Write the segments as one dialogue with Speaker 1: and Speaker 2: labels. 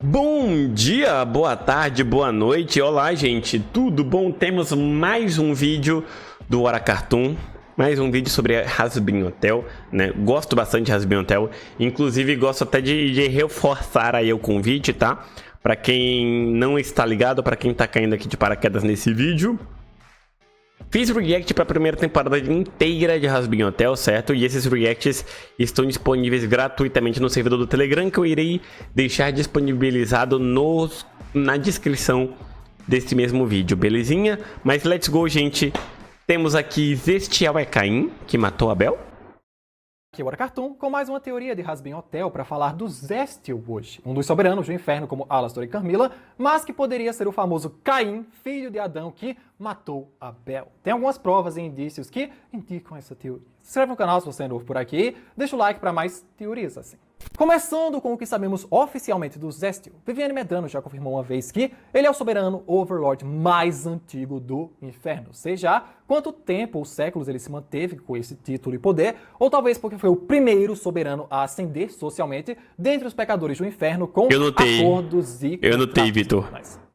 Speaker 1: Bom dia, boa tarde, boa noite, olá gente, tudo bom? Temos mais um vídeo do Hora Cartoon, mais um vídeo sobre Hazbin Hotel, né? Gosto bastante de Hazbin Hotel, inclusive gosto até de reforçar aí o convite, tá? Pra quem não está ligado, pra quem tá caindo aqui de paraquedas nesse vídeo. Fiz react para a primeira temporada inteira de Hazbin Hotel, certo? E esses reacts estão disponíveis gratuitamente no servidor do Telegram, que eu irei deixar disponibilizado na descrição desse mesmo vídeo, belezinha? Mas let's go, gente. Temos aqui Zestial é Caim, que matou Abel.
Speaker 2: Aqui é o Hora Cartoon com mais uma teoria de Hazbin Hotel para falar do Zestial hoje, um dos soberanos do inferno como Alastor e Carmilla, mas que poderia ser o famoso Caim, filho de Adão, que matou Abel. Tem algumas provas e indícios que indicam essa teoria. Se inscreve no canal se você é novo por aqui, deixa o like para mais teorias assim. Começando com o que sabemos oficialmente do Zestial, Viviane Medrano já confirmou uma vez que ele é o soberano Overlord mais antigo do inferno. Seja quanto tempo ou séculos ele se manteve com esse título e poder, ou talvez porque foi o primeiro soberano a ascender socialmente dentre os pecadores do inferno com acordos e
Speaker 1: Eu notei, Vitor.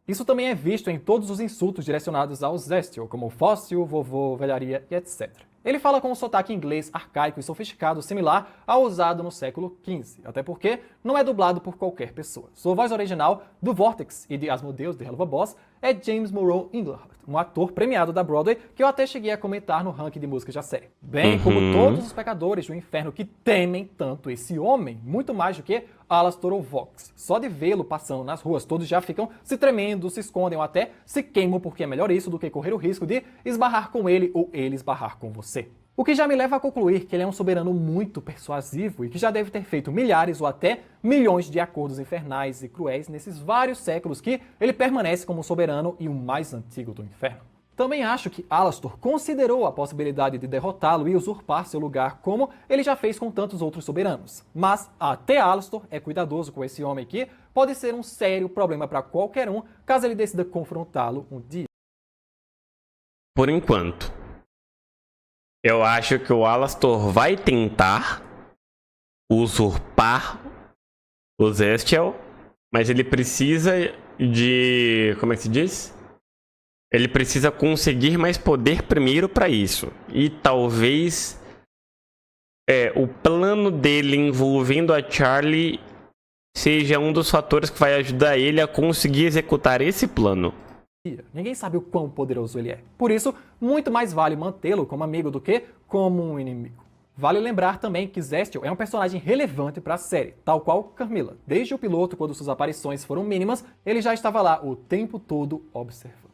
Speaker 2: Isso também é visto em todos os insultos direcionados ao Zestial, como fóssil, vovô, velharia e etc. Ele fala com um sotaque inglês arcaico e sofisticado similar ao usado no século XV, até porque não é dublado por qualquer pessoa. Sua voz original do Vortex e de Asmodeus de Helluva Boss é James Monroe Englehart, um ator premiado da Broadway que eu até cheguei a comentar no ranking de músicas da série. Bem como todos os pecadores do inferno que temem tanto esse homem, muito mais do que Alastor ou Vox. Só de vê-lo passando nas ruas, todos já ficam se tremendo, se escondem ou até se queimam, porque é melhor isso do que correr o risco de esbarrar com ele ou ele esbarrar com você. O que já me leva a concluir que ele é um soberano muito persuasivo e que já deve ter feito milhares ou até milhões de acordos infernais e cruéis nesses vários séculos que ele permanece como soberano e o mais antigo do inferno. Também acho que Alastor considerou a possibilidade de derrotá-lo e usurpar seu lugar, como ele já fez com tantos outros soberanos. Mas até Alastor é cuidadoso com esse homem que pode ser um sério problema para qualquer um caso ele decida confrontá-lo um dia.
Speaker 1: Por enquanto, eu acho que o Alastor vai tentar usurpar o Zestial, mas ele precisa de... como é que se diz? Ele precisa conseguir mais poder primeiro para isso. E talvez o plano dele envolvendo a Charlie seja um dos fatores que vai ajudar ele a conseguir executar esse plano.
Speaker 2: Ninguém sabe o quão poderoso ele é. Por isso, muito mais vale mantê-lo como amigo do que como um inimigo. Vale lembrar também que Zestial é um personagem relevante para a série, tal qual Carmilla. Desde o piloto, quando suas aparições foram mínimas, ele já estava lá o tempo todo observando.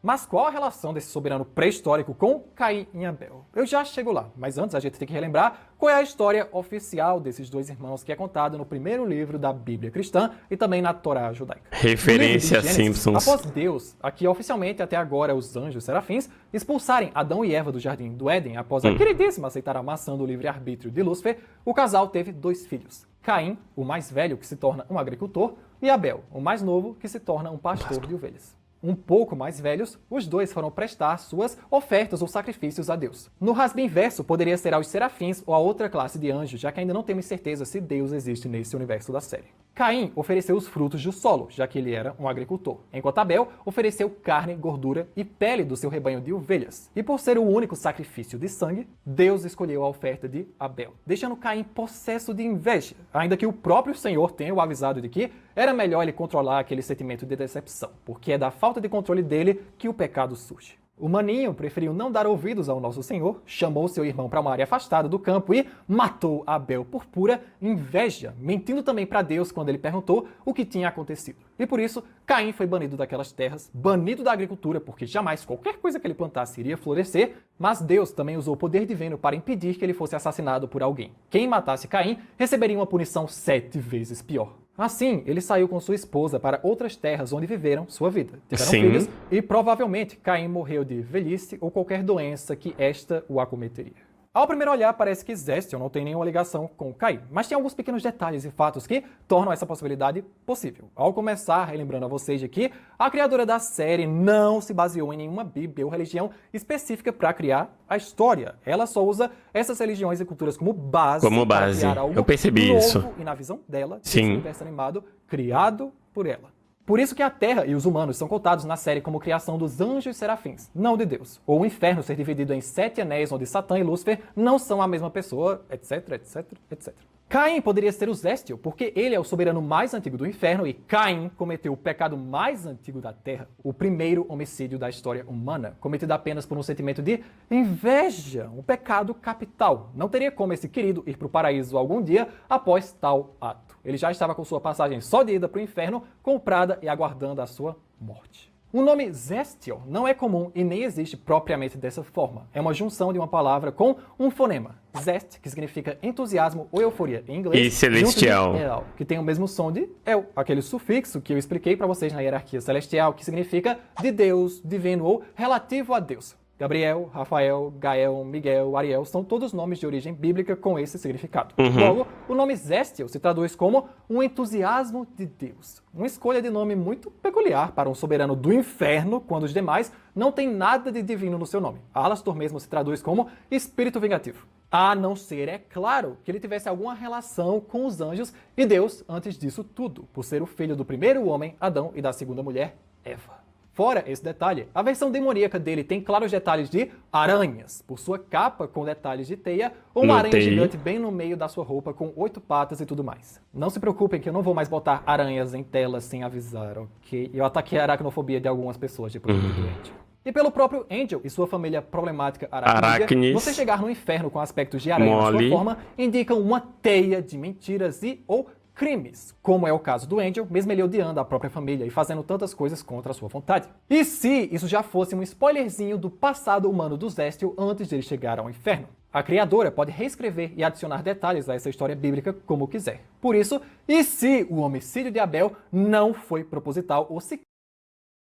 Speaker 2: Mas qual a relação desse soberano pré-histórico com Caim e Abel? Eu já chego lá, mas antes a gente tem que relembrar qual é a história oficial desses dois irmãos que é contada no primeiro livro da Bíblia cristã e também na Torá judaica.
Speaker 1: Referência a Simpsons.
Speaker 2: Após Deus, aqui oficialmente até agora os anjos serafins, expulsarem Adão e Eva do jardim do Éden após a queridíssima aceitar a maçã do livre-arbítrio de Lúcifer, o casal teve dois filhos. Caim, o mais velho, que se torna um agricultor, e Abel, o mais novo, que se torna um pastor de ovelhas. Um pouco mais velhos, os dois foram prestar suas ofertas ou sacrifícios a Deus. No Hazbin verso, poderia ser aos serafins ou a outra classe de anjos, já que ainda não temos certeza se Deus existe nesse universo da série. Caim ofereceu os frutos do solo, já que ele era um agricultor, enquanto Abel ofereceu carne, gordura e pele do seu rebanho de ovelhas. E por ser o único sacrifício de sangue, Deus escolheu a oferta de Abel, deixando Caim possesso de inveja, ainda que o próprio Senhor tenha o avisado de que era melhor ele controlar aquele sentimento de decepção, porque é da falta de controle dele que o pecado surge. O maninho preferiu não dar ouvidos ao nosso Senhor, chamou seu irmão para uma área afastada do campo e matou Abel por pura inveja, mentindo também para Deus quando ele perguntou o que tinha acontecido. E por isso, Caim foi banido daquelas terras, banido da agricultura, porque jamais qualquer coisa que ele plantasse iria florescer, mas Deus também usou o poder divino para impedir que ele fosse assassinado por alguém. Quem matasse Caim receberia uma punição 7 vezes pior. Assim, ele saiu com sua esposa para outras terras onde viveram sua vida. Tiveram filhos e provavelmente Caim morreu de velhice ou qualquer doença que esta o acometeria. Ao primeiro olhar, parece que Zestial não tem nenhuma ligação com Caim, mas tem alguns pequenos detalhes e fatos que tornam essa possibilidade possível. Ao começar, relembrando a vocês de que a criadora da série não se baseou em nenhuma bíblia ou religião específica para criar a história. Ela só usa essas religiões e culturas como base para criar algo
Speaker 1: Eu percebi
Speaker 2: novo
Speaker 1: isso.
Speaker 2: E na visão dela, esse universo animado criado por ela. Por isso que a Terra e os humanos são contados na série como criação dos anjos serafins, não de Deus. Ou o inferno ser dividido em 7 anéis, onde Satã e Lúcifer não são a mesma pessoa, etc, etc, etc. Caim poderia ser o Zestiel, porque ele é o soberano mais antigo do inferno e Caim cometeu o pecado mais antigo da Terra, o primeiro homicídio da história humana, cometido apenas por um sentimento de inveja, um pecado capital. Não teria como esse querido ir para o paraíso algum dia após tal ato. Ele já estava com sua passagem só de ida para o inferno, comprada e aguardando a sua morte. O nome Zestiel não é comum e nem existe propriamente dessa forma. É uma junção de uma palavra com um fonema, zest, que significa entusiasmo ou euforia em inglês,
Speaker 1: e celestial,
Speaker 2: junto de el, que tem o mesmo som de el, aquele sufixo que eu expliquei para vocês na hierarquia celestial, que significa de Deus, divino ou relativo a Deus. Gabriel, Rafael, Gael, Miguel, Ariel são todos nomes de origem bíblica com esse significado. Logo, o nome Zestiel se traduz como um entusiasmo de Deus. Uma escolha de nome muito peculiar para um soberano do inferno, quando os demais não têm nada de divino no seu nome. Alastor mesmo se traduz como espírito vingativo. A não ser, é claro, que ele tivesse alguma relação com os anjos e Deus antes disso tudo, por ser o filho do primeiro homem, Adão, e da segunda mulher, Eva. Fora esse detalhe, a versão demoníaca dele tem claros detalhes de aranhas, por sua capa com detalhes de teia, ou uma aranha gigante bem no meio da sua roupa com 8 patas e tudo mais. Não se preocupem que eu não vou mais botar aranhas em tela sem avisar, ok? Eu ataquei a aracnofobia de algumas pessoas depois do doente. E pelo próprio Angel e sua família problemática aracnídea, você chegar no inferno com aspectos de aranha na sua forma indica uma teia de mentiras e ou crimes, como é o caso do Angel, mesmo ele odiando a própria família e fazendo tantas coisas contra a sua vontade. E se isso já fosse um spoilerzinho do passado humano do Zestiel antes de ele chegar ao inferno? A criadora pode reescrever e adicionar detalhes a essa história bíblica como quiser. Por isso, e se o homicídio de Abel não foi proposital ou se...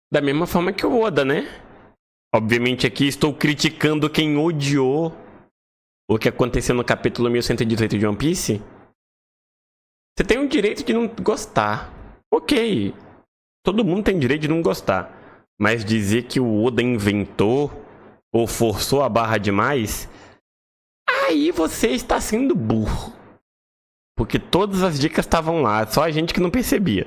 Speaker 1: Da mesma forma que o Oda, né? Obviamente aqui estou criticando quem odiou o que aconteceu no capítulo 1118 de One Piece. Você tem o direito de não gostar. Ok. Todo mundo tem direito de não gostar. Mas dizer que o Oda inventou ou forçou a barra demais, aí você está sendo burro. Porque todas as dicas estavam lá, só a gente que não percebia.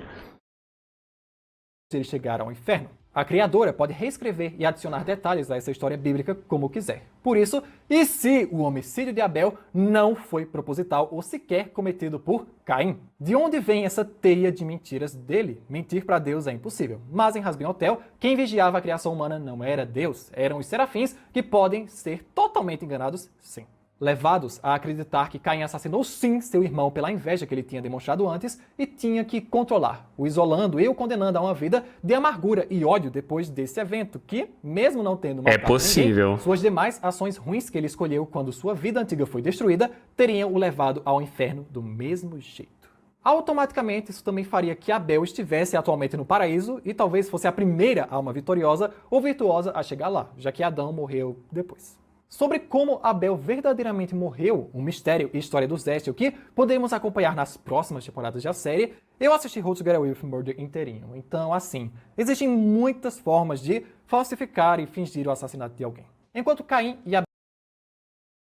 Speaker 2: Se eles chegaram ao inferno, a criadora pode reescrever e adicionar detalhes a essa história bíblica como quiser. Por isso, e se o homicídio de Abel não foi proposital ou sequer cometido por Caim? De onde vem essa teia de mentiras dele? Mentir para Deus é impossível. Mas em Hazbin Hotel, quem vigiava a criação humana não era Deus, eram os serafins que podem ser totalmente enganados, sim. Levados a acreditar que Caim assassinou sim seu irmão pela inveja que ele tinha demonstrado antes e tinha que controlar, o isolando e o condenando a uma vida de amargura e ódio depois desse evento, que, mesmo não tendo matado ninguém, suas demais ações ruins que ele escolheu quando sua vida antiga foi destruída, teriam o levado ao inferno do mesmo jeito. Automaticamente, isso também faria que Abel estivesse atualmente no paraíso e talvez fosse a primeira alma vitoriosa ou virtuosa a chegar lá, já que Adão morreu depois. Sobre como Abel verdadeiramente morreu, um mistério e história do Zestiel que podemos acompanhar nas próximas temporadas da série, eu assisti How to Get Away with Murder inteirinho. Então, assim, existem muitas formas de falsificar e fingir o assassinato de alguém. Enquanto Caim e Abel...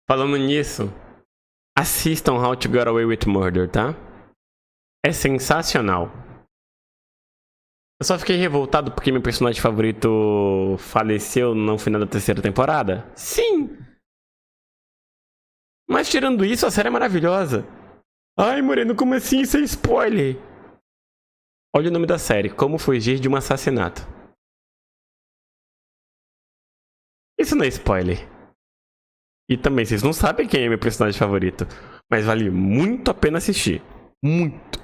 Speaker 1: Falando nisso, assistam How to Get Away with Murder, tá? É sensacional. Eu só fiquei revoltado porque meu personagem favorito faleceu no final da 3ª temporada? Sim! Mas tirando isso, a série é maravilhosa. Ai, Moreno, como assim? Isso é spoiler! Olha o nome da série, Como Fugir de um Assassinato. Isso não é spoiler. E também, vocês não sabem quem é meu personagem favorito. Mas vale muito a pena assistir. Muito.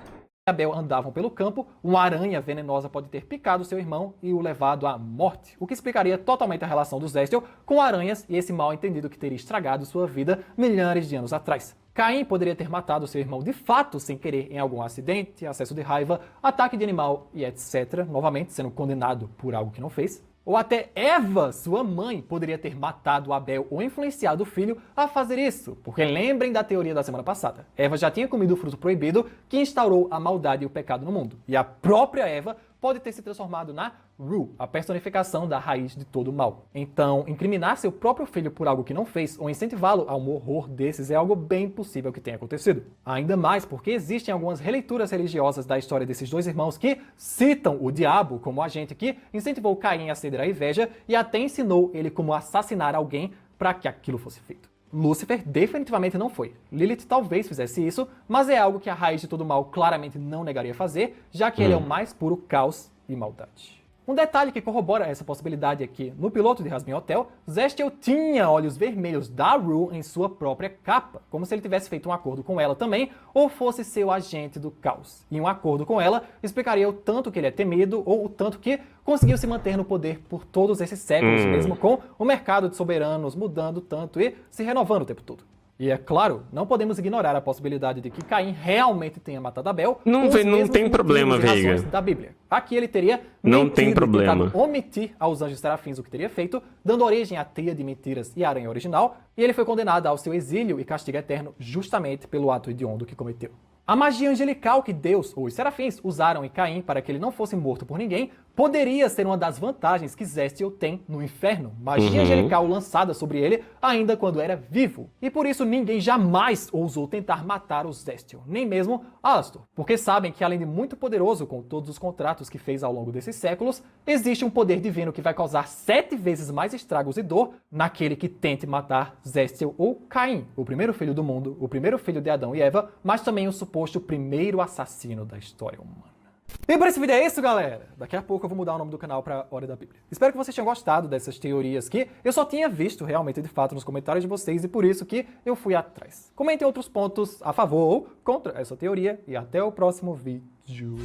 Speaker 2: Abel andavam pelo campo, uma aranha venenosa pode ter picado seu irmão e o levado à morte, o que explicaria totalmente a relação do Zestiel com aranhas e esse mal-entendido que teria estragado sua vida milhares de anos atrás. Caim poderia ter matado seu irmão de fato sem querer em algum acidente, acesso de raiva, ataque de animal e etc., novamente sendo condenado por algo que não fez. Ou até Eva, sua mãe, poderia ter matado Abel ou influenciado o filho a fazer isso. Porque lembrem da teoria da semana passada. Eva já tinha comido o fruto proibido que instaurou a maldade e o pecado no mundo. E a própria Eva pode ter se transformado na Ru, a personificação da raiz de todo o mal. Então, incriminar seu próprio filho por algo que não fez ou incentivá-lo a um horror desses é algo bem possível que tenha acontecido. Ainda mais porque existem algumas releituras religiosas da história desses dois irmãos que citam o diabo como agente que incentivou Caim a ceder à inveja e até ensinou ele como assassinar alguém para que aquilo fosse feito. Lúcifer definitivamente não foi. Lilith talvez fizesse isso, mas é algo que a raiz de todo mal claramente não negaria fazer, já que ele é o mais puro caos e maldade. Um detalhe que corrobora essa possibilidade é que, no piloto de Hazbin Hotel, Zestiel tinha olhos vermelhos da Ru em sua própria capa, como se ele tivesse feito um acordo com ela também, ou fosse seu agente do caos. E um acordo com ela explicaria o tanto que ele é temido, ou o tanto que conseguiu se manter no poder por todos esses séculos, mesmo com o mercado de soberanos mudando tanto e se renovando o tempo todo. E é claro, não podemos ignorar a possibilidade de que Caim realmente tenha matado Abel.
Speaker 1: Não tem problema, Veiga.
Speaker 2: Da Bíblia. Aqui ele teria
Speaker 1: não tem problema.
Speaker 2: tentado omitir aos anjos serafins o que teria feito, dando origem à teia de mentiras e aranha original, e ele foi condenado ao seu exílio e castigo eterno justamente pelo ato hediondo que cometeu. A magia angelical que Deus ou os serafins usaram em Caim para que ele não fosse morto por ninguém poderia ser uma das vantagens que Zestiel tem no inferno. Magia angelical lançada sobre ele ainda quando era vivo. E por isso ninguém jamais ousou tentar matar o Zestiel, nem mesmo Alastor. Porque sabem que além de muito poderoso com todos os contratos que fez ao longo desses séculos, existe um poder divino que vai causar 7 vezes mais estragos e dor naquele que tente matar Zestiel ou Caim, o primeiro filho do mundo, o primeiro filho de Adão e Eva, mas também o suposto primeiro assassino da história humana. E por esse vídeo é isso, galera! Daqui a pouco eu vou mudar o nome do canal para Hora da Bíblia. Espero que vocês tenham gostado dessas teorias que eu só tinha visto realmente de fato nos comentários de vocês e por isso que eu fui atrás. Comentem outros pontos a favor ou contra essa teoria e até o próximo vídeo.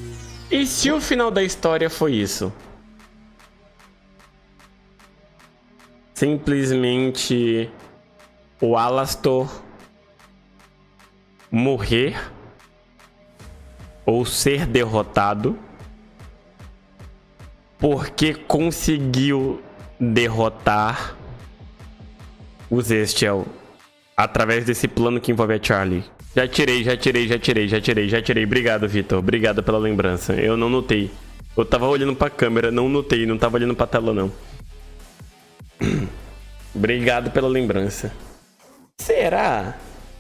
Speaker 1: E se o final da história foi isso? Simplesmente o Alastor morrer ou ser derrotado porque conseguiu derrotar o Zestiel através desse plano que envolve a Charlie. Já tirei. Obrigado, Vitor. Obrigado pela lembrança. Eu não notei. Eu tava olhando pra câmera, não notei. Não tava olhando pra tela, não. Obrigado pela lembrança. Será?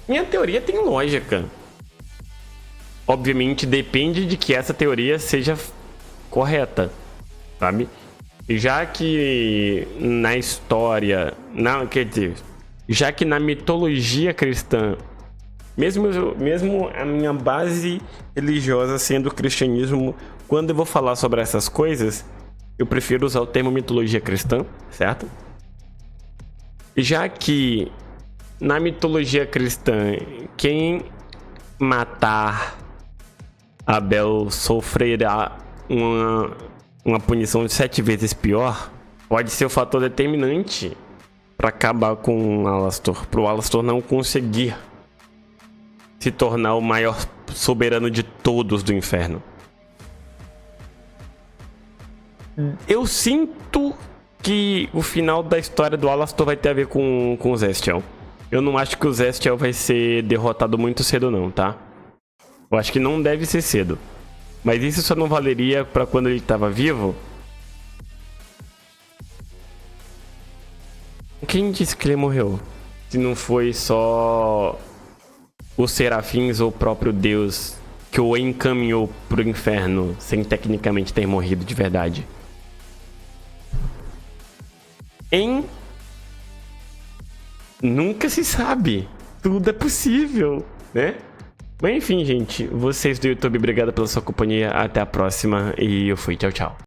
Speaker 1: Minha teoria tem lógica. Obviamente depende de que essa teoria seja correta, sabe? Já que na história, já que na mitologia cristã, mesmo a minha base religiosa sendo o cristianismo, quando eu vou falar sobre essas coisas, eu prefiro usar o termo mitologia cristã, certo? Já que na mitologia cristã, quem matar Abel sofrerá uma punição de 7 vezes pior, pode ser o fator determinante para acabar com o Alastor, para o Alastor não conseguir se tornar o maior soberano de todos do inferno. Eu sinto que o final da história do Alastor vai ter a ver com o Zestiel. Eu não acho que o Zestiel vai ser derrotado muito cedo não, tá? Eu acho que não deve ser cedo. Mas isso só não valeria pra quando ele estava vivo? Quem disse que ele morreu? Se não foi só os serafins ou o próprio Deus que o encaminhou pro inferno sem tecnicamente ter morrido de verdade. Nunca se sabe. Tudo é possível, né? Mas enfim, gente, vocês do YouTube, obrigado pela sua companhia. Até a próxima e eu fui. Tchau, tchau.